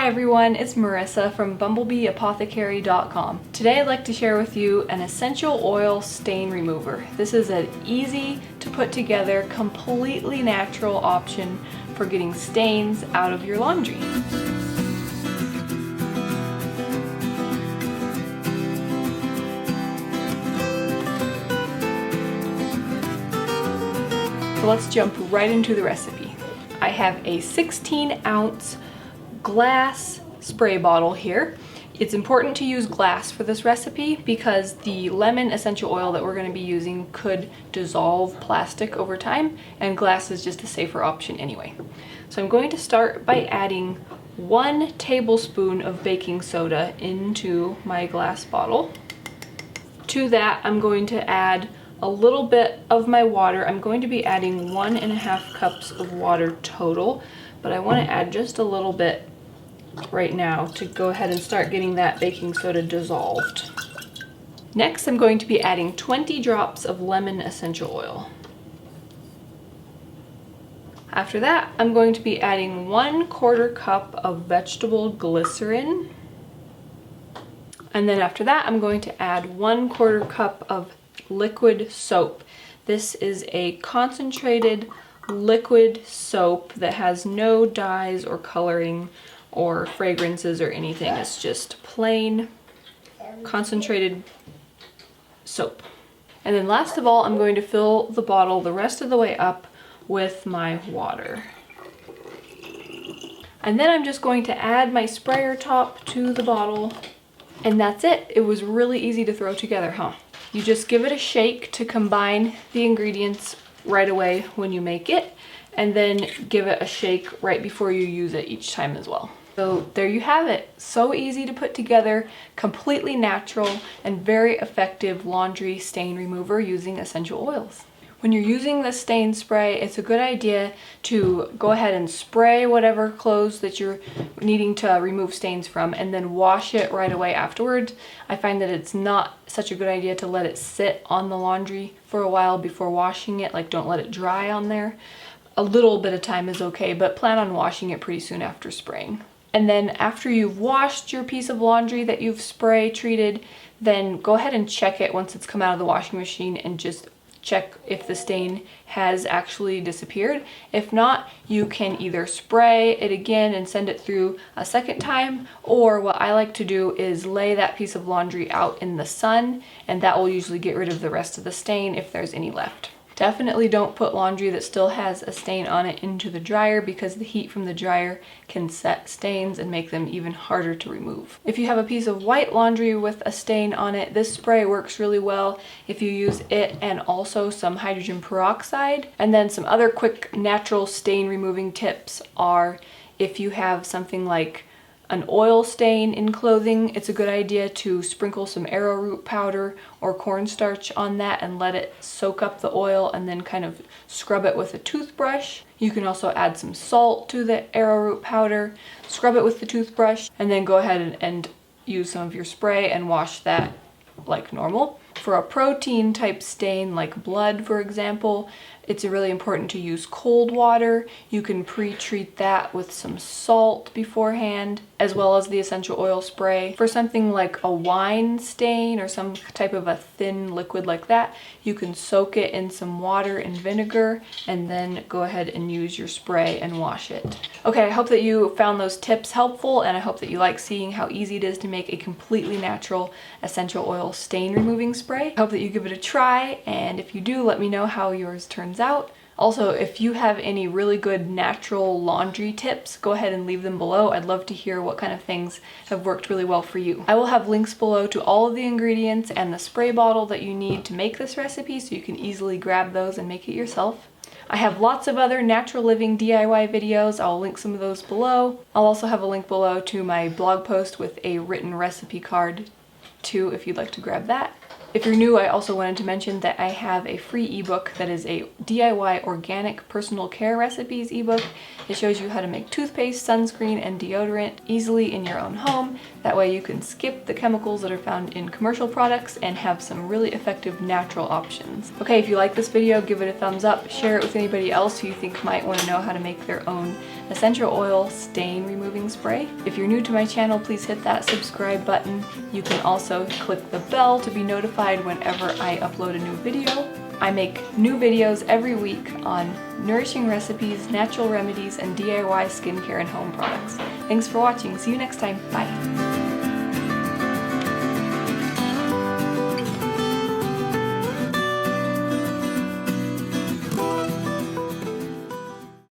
Hi everyone, it's Marissa from BumblebeeApothecary.com. Today I'd like to share with you an essential oil stain remover. This is an easy to put together, completely natural option for getting stains out of your laundry. So let's jump right into the recipe. I have a 16-ounce glass spray bottle here. It's important to use glass for this recipe because the lemon essential oil that we're going to be using could dissolve plastic over time, and glass is just a safer option anyway. So I'm going to start by adding 1 tablespoon of baking soda into my glass bottle. To that, I'm going to add a little bit of my water. I'm going to be adding 1.5 cups of water total, but I want to add just a little bit right now to go ahead and start getting that baking soda dissolved. Next, I'm going to be adding 20 drops of lemon essential oil. After that, I'm going to be adding 1/4 cup of vegetable glycerine. And then after that, I'm going to add 1/4 cup of liquid soap. This is a concentrated liquid soap that has no dyes or coloring or fragrances or anything. It's just plain concentrated soap. And then last of all, I'm going to fill the bottle the rest of the way up with my water. And then I'm just going to add my sprayer top to the bottle, and that's it. It was really easy to throw together, huh? You just give it a shake to combine the ingredients right away when you make it, and then give it a shake right before you use it each time as well. So there you have it. So easy to put together, completely natural, and very effective laundry stain remover using essential oils. When you're using the stain spray, it's a good idea to go ahead and spray whatever clothes that you're needing to remove stains from, and then wash it right away afterwards. I find that it's not such a good idea to let it sit on the laundry for a while before washing it. Like, don't let it dry on there. A little bit of time is okay, but plan on washing it pretty soon after spraying. And then after you've washed your piece of laundry that you've spray treated, then go ahead and check it once it's come out of the washing machine and just check if the stain has actually disappeared. If not, you can either spray it again and send it through a second time, or what I like to do is lay that piece of laundry out in the sun, and that will usually get rid of the rest of the stain if there's any left. Definitely don't put laundry that still has a stain on it into the dryer, because the heat from the dryer can set stains and make them even harder to remove. If you have a piece of white laundry with a stain on it, this spray works really well if you use it and also some hydrogen peroxide. And then some other quick natural stain removing tips are, if you have something like an oil stain in clothing, it's a good idea to sprinkle some arrowroot powder or cornstarch on that and let it soak up the oil, and then kind of scrub it with a toothbrush. You can also add some salt to the arrowroot powder, scrub it with the toothbrush, and then go ahead and use some of your spray and wash that like normal. For a protein type stain like blood, for example, it's really important to use cold water. You can pre-treat that with some salt beforehand, as well as the essential oil spray. For something like a wine stain or some type of a thin liquid like that, you can soak it in some water and vinegar and then go ahead and use your spray and wash it. Okay, I hope that you found those tips helpful, and I hope that you like seeing how easy it is to make a completely natural essential oil stain removing spray. I hope that you give it a try, and if you do, let me know how yours turns out. Also, if you have any really good natural laundry tips, go ahead and leave them below. I'd love to hear what kind of things have worked really well for you. I will have links below to all of the ingredients and the spray bottle that you need to make this recipe, so you can easily grab those and make it yourself. I have lots of other natural living DIY videos. I'll link some of those below. I'll also have a link below to my blog post with a written recipe card too, if you'd like to grab that. If you're new, I also wanted to mention that I have a free ebook that is a DIY organic personal care recipes ebook. It shows you how to make toothpaste, sunscreen, and deodorant easily in your own home. That way you can skip the chemicals that are found in commercial products and have some really effective natural options. Okay, if you like this video, give it a thumbs up, share it with anybody else who you think might want to know how to make their own essential oil stain removing spray. If you're new to my channel, please hit that subscribe button. You can also click the bell to be notified whenever I upload a new video. I make new videos every week on nourishing recipes, natural remedies, and DIY skincare and home products. Thanks for watching. See you next time. Bye.